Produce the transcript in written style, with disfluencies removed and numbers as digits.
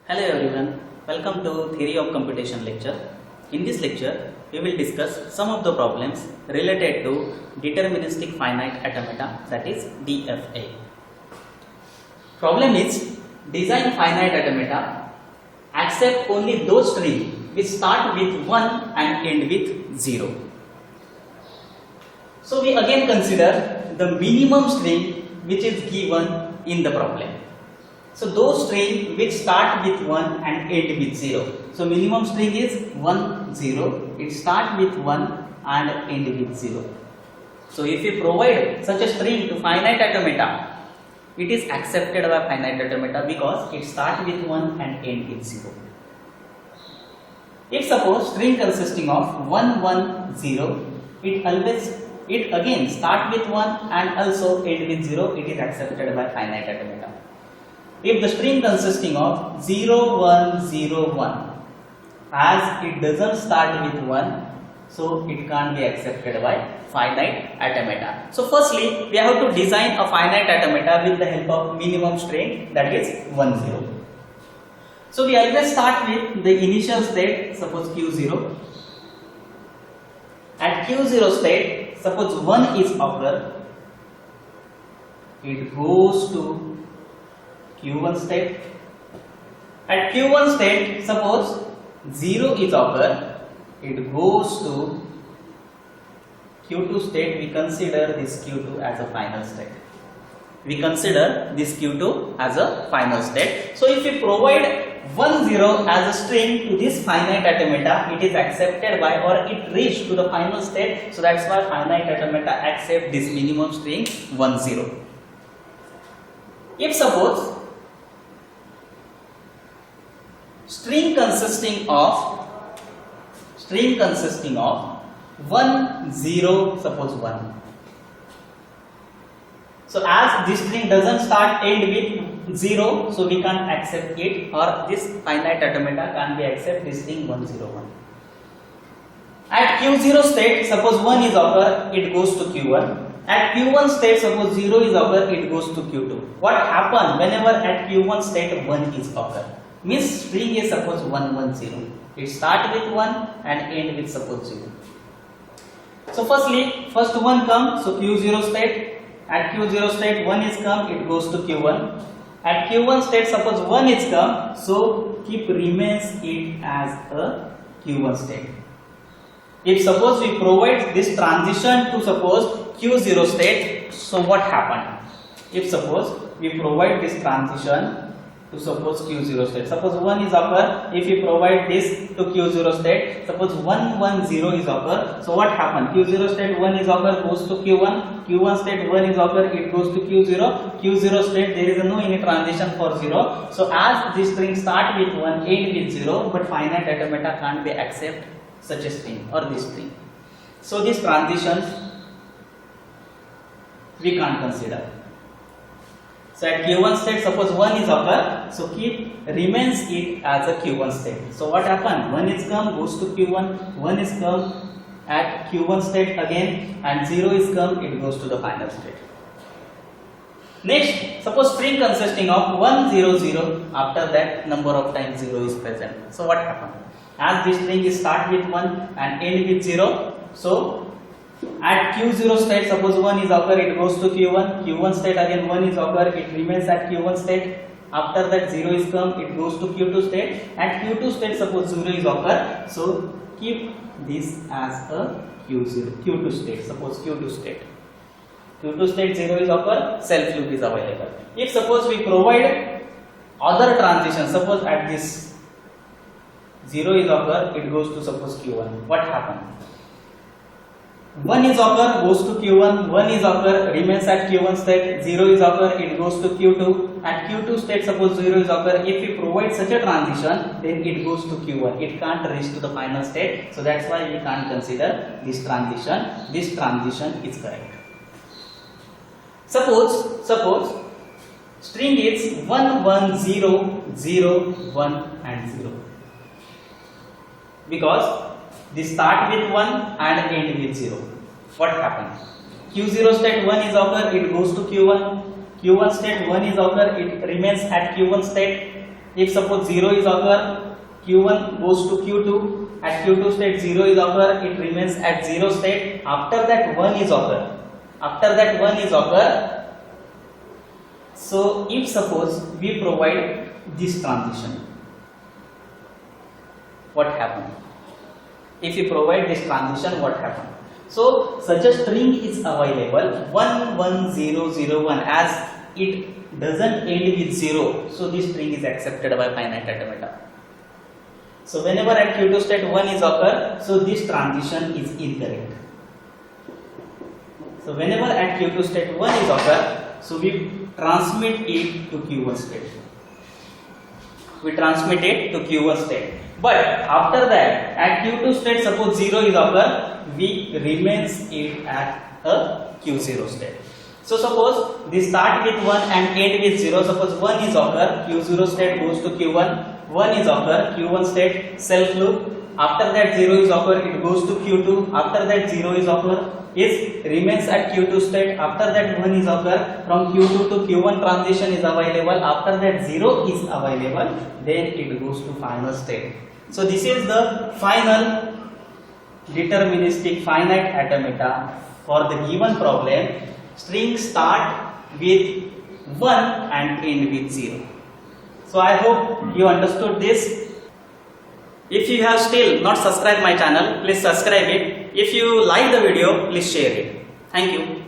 Hello everyone, welcome to Theory of Computation lecture. In this lecture, we will discuss some of the problems related to deterministic finite automata, that is DFA. Problem is, design finite automata, accept only those strings which start with 1 and end with 0. So we again consider the minimum string which is given in the problem. So those strings which start with 1 and end with 0. So minimum string is 1, 0. It starts with 1 and end with 0. So if you provide such a string to finite automata, it is accepted by finite automata because it starts with 1 and end with 0. If suppose string consisting of 1, 1, 0, it again start with 1 and also end with 0, it is accepted by finite automata. If the string consisting of 0, 1, 0, 1, as it doesn't start with 1, so it can't be accepted by finite automata. So firstly, we have to design a finite automata with the help of minimum string, that is 1, 0. So we always start with the initial state, suppose Q0. At Q0 state, suppose 1 is occur, it goes to Q1 state. At Q1 state, suppose 0 is occur, it goes to Q2 state. We consider this Q2 as a final state. We consider this Q2 as a final state. So if we provide 1, 0 as a string to this finite automata, it is accepted by, or it reached to the final state. So that's why finite automata accept this minimum string 1, 0. If suppose string consisting of 1, 0, suppose 1. So as this string doesn't start end with 0, so we can't accept it, or this finite automata can't be accept this string 1, 0, 1. At Q0 state, suppose 1 is occur, it goes to Q1. At Q1 state, suppose 0 is occur, it goes to Q2. What happens whenever at Q1 state 1 is occur? Means string is suppose 1, 1, 0. It start with 1 and end with suppose 0. So firstly, first 1 comes, so Q0 state. At Q0 state 1 is come, it goes to Q1. At Q1 state suppose 1 is come, so keep remains it as a Q1 state. If suppose we provide this transition to suppose Q0 state, so what happened? If suppose we provide this transition to suppose Q0 state, suppose 1 is occur, if we provide this to Q0 state, suppose 1, 1, 0 is occur, so what happened? Q0 state 1 is occur, goes to Q1, Q1 state 1 is occur, it goes to Q0, Q0 state there is no any transition for 0, so as this string start with 1, end with 0, but finite automata can't be accept such a string or this string. So these transitions we can't consider. So at Q1 state, suppose 1 is occur, so keep remains it as a Q1 state. So what happened? 1 is come, goes to Q1, 1 is come at Q1 state again, and 0 is come, it goes to the final state. Next, suppose string consisting of 1, 0, 0, after that number of times 0 is present. So what happened? As this string is start with 1 and end with 0, so at Q0 state, suppose 1 is occur, it goes to Q1, Q1 state again 1 is occur, it remains at Q1 state. After that 0 is come, it goes to Q2 state. At Q2 state, suppose 0 is occur, so keep this as a Q2 state. Suppose Q2 state. Q2 state 0 is occur, self loop is available. If suppose we provide other transition, suppose at this 0 is occur, it goes to suppose Q1. What happened? 1 is occur, goes to Q1, 1 is occur, remains at Q1 state, 0 is occur, it goes to Q2. At Q2 state, suppose 0 is occur, if we provide such a transition, then it goes to Q1. It can't reach to the final state, so that's why we can't consider this transition. This transition is correct. Suppose string is 1, 1, 0, 0, 1 and 0. Because this start with 1 and end with 0. What happened? Q0 state 1 is occur, it goes to Q1. Q1 state 1 is occur, it remains at Q1 state. if suppose 0 is occur, q1 goes to q2. At q2 state 0 is occur, it remains at 0 state. After that 1 is occur. After that 1 is occur. So if suppose we provide this transition, what happen? If we provide this transition, what happen? So such a string is available 11001, as it doesn't end with 0, so this string is accepted by finite automata. So whenever at q2 state 1 is occur, so this transition is incorrect. So whenever at q2 state 1 is occur, so we transmit it to q1 state. We transmit it to q1 state. But after that, at q2 state, suppose 0 is occur, we remains it at a q0 state. So suppose this start with 1 and end with 0. Suppose 1 is occur, q0 state goes to q1. 1 is occur, q1 state self loop. After that 0 is occur, it goes to q2. After that 0 is occur, it remains at q2 state. After that 1 is occur, from q2 to q1 transition is available. After that 0 is available, then it goes to final state. So this is the final deterministic finite automata for the given problem. String start with 1 and end with 0. So I hope you understood this. If you have still not subscribed my channel, please subscribe it. If you like the video, please share it. Thank you.